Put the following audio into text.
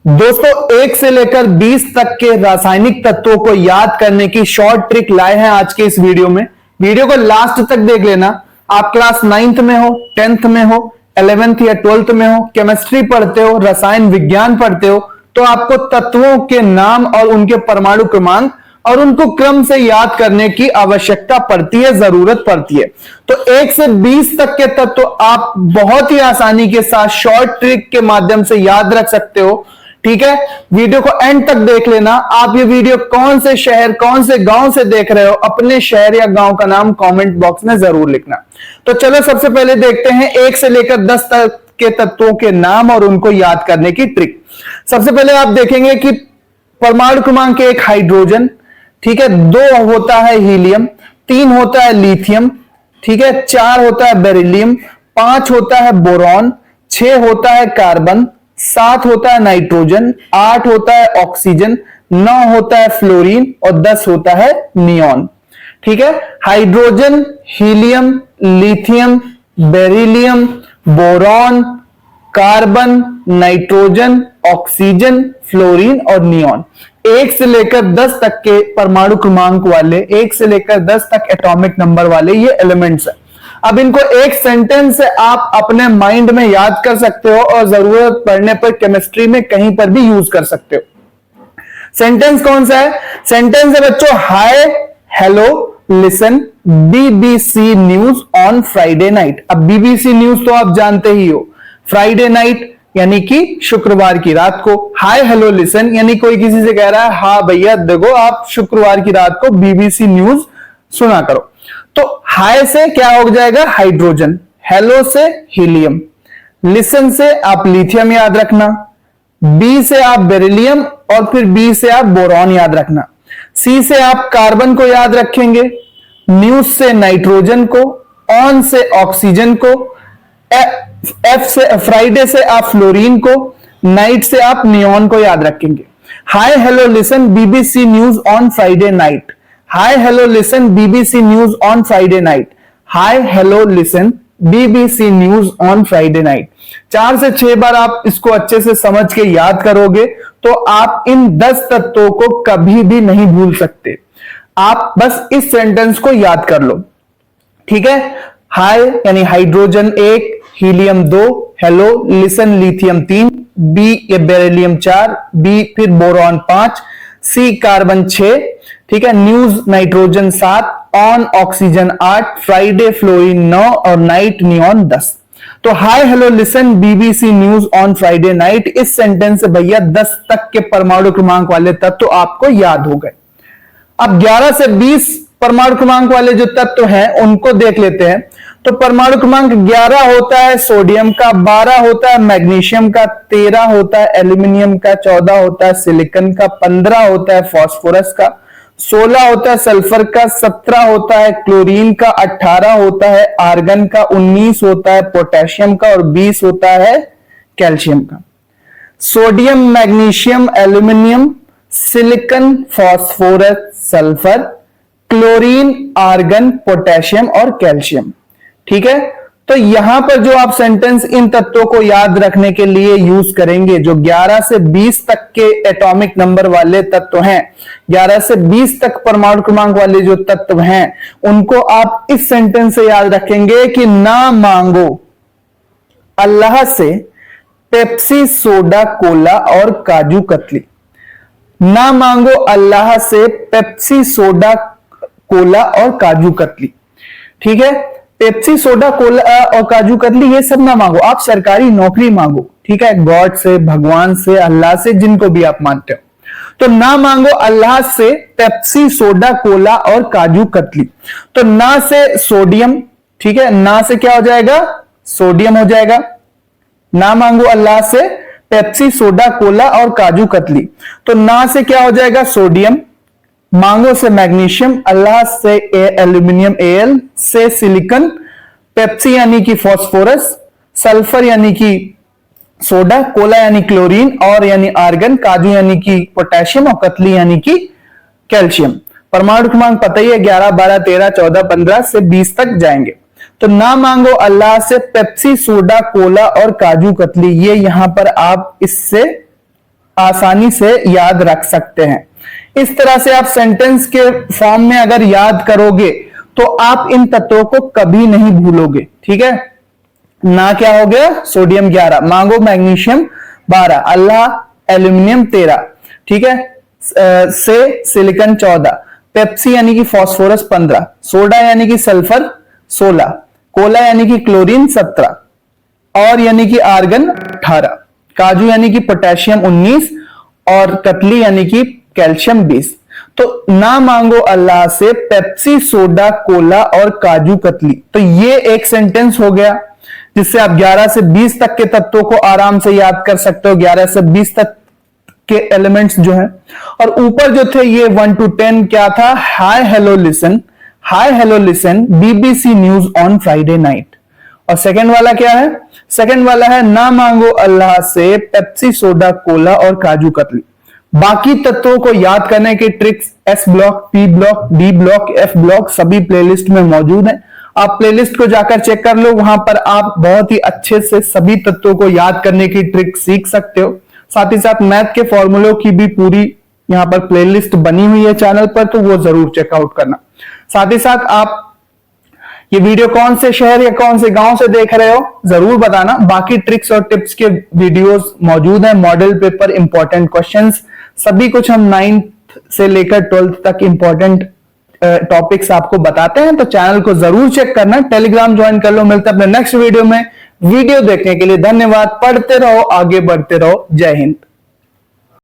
दोस्तों 1 से लेकर 20 तक के रासायनिक तत्वों को याद करने की शॉर्ट ट्रिक लाए हैं आज के इस वीडियो में। वीडियो को लास्ट तक देख लेना। आप क्लास 9th में हो, 10th में हो, 11th या 12th में हो, केमिस्ट्री पढ़ते हो, रसायन विज्ञान पढ़ते हो, तो आपको तत्वों के नाम और उनके परमाणु क्रमांक और उनको क्रम से याद करने की आवश्यकता पड़ती है, जरूरत पड़ती है। तो 1 से 20 तक के तत्व आप बहुत ही आसानी के साथ शॉर्ट ट्रिक के माध्यम से याद रख सकते हो। ठीक है, वीडियो को एंड तक देख लेना। आप ये वीडियो कौन से शहर, कौन से गांव से देख रहे हो, अपने शहर या गांव का नाम कमेंट बॉक्स में जरूर लिखना। तो चलो सबसे पहले देखते हैं 1 से लेकर 10 तक के तत्वों के नाम और उनको याद करने की ट्रिक। सबसे पहले आप देखेंगे कि परमाणु क्रमांक 1 हाइड्रोजन, ठीक है, 2 होता है हीलियम, 3 होता है लिथियम, ठीक है, 4 होता है बेरिलियम, 5 होता है बोरॉन, 6 होता है कार्बन, 7 होता है नाइट्रोजन, 8 होता है ऑक्सीजन, 9 होता है फ्लोरीन और 10 होता है नियॉन। ठीक है, hydrogen, helium, lithium, beryllium, boron, carbon, nitrogen, oxygen, fluorine और नियॉन। 1 से लेकर 10 तक के परमाणु क्रमांक वाले, 1 से लेकर 10 तक एटॉमिक नंबर वाले ये एलिमेंट्स है। अब इनको एक सेंटेंस से आप अपने माइंड में याद कर सकते हो और जरूरत पड़ने पर केमिस्ट्री में कहीं पर भी यूज कर सकते हो। सेंटेंस कौन सा है? सेंटेंस है बच्चों, हाय hello listen BBC news on Friday night. अब बीबीसी न्यूज तो आप जानते ही हो, फ्राइडे नाइट यानी कि शुक्रवार की रात को। हाय हेलो लिसन यानी कोई किसी से कह रहा है, हाँ भैया देखो आप शुक्रवार की रात को बीबीसी न्यूज सुना करो। तो हाय से क्या हो जाएगा? हाइड्रोजन, हेलो से हीलियम, लिसन से आप लिथियम याद रखना, बी से आप बेरिलियम और फिर बी से आप बोरॉन याद रखना, सी से आप कार्बन को याद रखेंगे, न्यूज से नाइट्रोजन को, ऑन से ऑक्सीजन को, एफ से फ्राइडे से आप फ्लोरीन को, नाइट से आप नियॉन को याद रखेंगे। हाय hello listen BBC news on Friday night, hi hello listen BBC news on Friday night, hi hello listen BBC news on Friday night. 4 से 6 बार आप इसको अच्छे से समझ के याद करोगे तो आप इन 10 तत्वों को कभी भी नहीं भूल सकते। आप बस इस सेंटेंस को याद कर लो। ठीक है, हाय यानी hydrogen 1, helium 2, hello listen lithium 3, B ये बेरिलियम 4, बी फिर बोरॉन 5, सी कार्बन 6, ठीक है, news nitrogen 7, on oxygen 8, Friday fluorine 9 और नाइट नियॉन 10। तो hi hello listen BBC news on Friday night, इस सेंटेंस से भैया 10 तक के परमाणु क्रमांक वाले तत्व तो आपको याद हो गए। अब 11 से 20 परमाणु क्रमांक वाले जो तत्व हैं उनको देख लेते हैं। तो परमाणु क्रमांक 11 होता है सोडियम का, 12 होता है मैग्नीशियम का, 13 होता है एल्यूमिनियम का, 14 होता है सिलिकॉन का, 15 होता है फास्फोरस का, 16 होता है सल्फर का, 17 होता है क्लोरीन का, 18 होता है आर्गन का, 19 होता है पोटेशियम का और 20 होता है कैल्शियम का। Sodium, magnesium, aluminium, silicon, phosphorus, sulphur, chlorine, argon, potassium और कैल्शियम। ठीक है, तो यहां पर जो आप सेंटेंस इन तत्वों को याद रखने के लिए यूज करेंगे, जो 11 से 20 तक के एटॉमिक नंबर वाले तत्व हैं, 11 से 20 तक परमाणु क्रमांक वाले जो तत्व हैं, उनको आप इस सेंटेंस से याद रखेंगे कि ना मांगो अल्लाह से पेप्सी, सोडा, कोला और काजू कतली। ना मांगो अल्लाह से पेप्सी, सोडा, कोला और काजू कतली। ठीक है, पेप्सी, सोडा, कोला और काजू कतली ये सब ना मांगो, आप सरकारी नौकरी मांगो। ठीक है, गॉड से, भगवान से, अल्लाह से, जिनको भी आप मानते हो। तो ना मांगो अल्लाह से पेप्सी, सोडा, कोला और काजू कतली। तो ना से सोडियम, ठीक है, ना से क्या हो जाएगा? सोडियम हो जाएगा। ना मांगो अल्लाह से पेप्सी, सोडा, कोला और काजू कतली। तो ना से क्या हो जाएगा? सोडियम, मांगो से मैग्नीशियम, अल्लाह से एल्यूमिनियम Al, से सिलिकॉन, पेप्सी यानी कि फास्फोरस, सल्फर यानी कि सोडा, कोला यानी क्लोरीन और यानी आर्गन, काजू यानी कि पोटेशियम और कतली यानी कि कैल्शियम। परमाणु क्रमांक पता ही है, 11, 12, 13, 14, 15 से 20 तक जाएंगे। तो ना मांगो अल्लाह से पेप्सी, सोडा, कोला और काजू कतली, ये यहां पर आप इससे आसानी से याद रख सकते हैं। इस तरह से आप सेंटेंस के फॉर्म में अगर याद करोगे तो आप इन तत्वों को कभी नहीं भूलोगे। ठीक है ना, क्या हो गया, सोडियम 11, मांगो मैग्नीशियम 12, अल्लाह एल्यूमिनियम 13, ठीक है, से सिलिकॉन 14, पेप्सी यानी कि फास्फोरस 15, सोडा यानी कि सल्फर 16, कोला यानी कि क्लोरीन 17 और यानी कि आर्गन 18, काजू यानी कि पोटेशियम 19 और कतली यानी कि कैल्शियम 20। तो ना मांगो अल्लाह से पेप्सी, सोडा, कोला और काजू कतली, तो ये एक सेंटेंस हो गया जिससे आप 11 से 20 तक के तत्वों को आराम से याद कर सकते हो, 11 से 20 तक के एलिमेंट्स जो हैं। और ऊपर जो थे ये 1 to 10 क्या था, हाय hello listen, hi hello listen BBC news on Friday night. और सेकंड वाला क्या है, सेकंड वाला है ना मांगो अल्लाह से पेप्सी, सोडा, कोला और काजू कतली। बाकी तत्वों को याद करने के tricks S block, P block, D block, F block सभी प्लेलिस्ट में मौजूद हैं। आप प्लेलिस्ट को जाकर चेक कर लो, वहां पर आप बहुत ही अच्छे से सभी तत्वों को याद करने की ट्रिक सीख सकते हो। साथ ही साथ मैथ के फॉर्मूलों की भी पूरी यहां पर प्लेलिस्ट बनी हुई है चैनल पर, तो वो जरूर चेकआउट करना। साथ ही साथ आप ये वीडियो कौन से शहर या कौन से गांव से देख रहे हो जरूर बताना। बाकी ट्रिक्स और टिप्स के वीडियोस मौजूद हैं, मॉडल पेपर, इंपॉर्टेंट क्वेश्चंस, सभी कुछ हम 9th से लेकर 12th तक इंपॉर्टेंट टॉपिक्स आपको बताते हैं, तो चैनल को जरूर चेक करना, टेलीग्राम ज्वाइन कर लो। मिलते हैं अपने नेक्स्ट वीडियो में। वीडियो देखने के लिए धन्यवाद। पढ़ते रहो, आगे बढ़ते रहो। जय हिंद।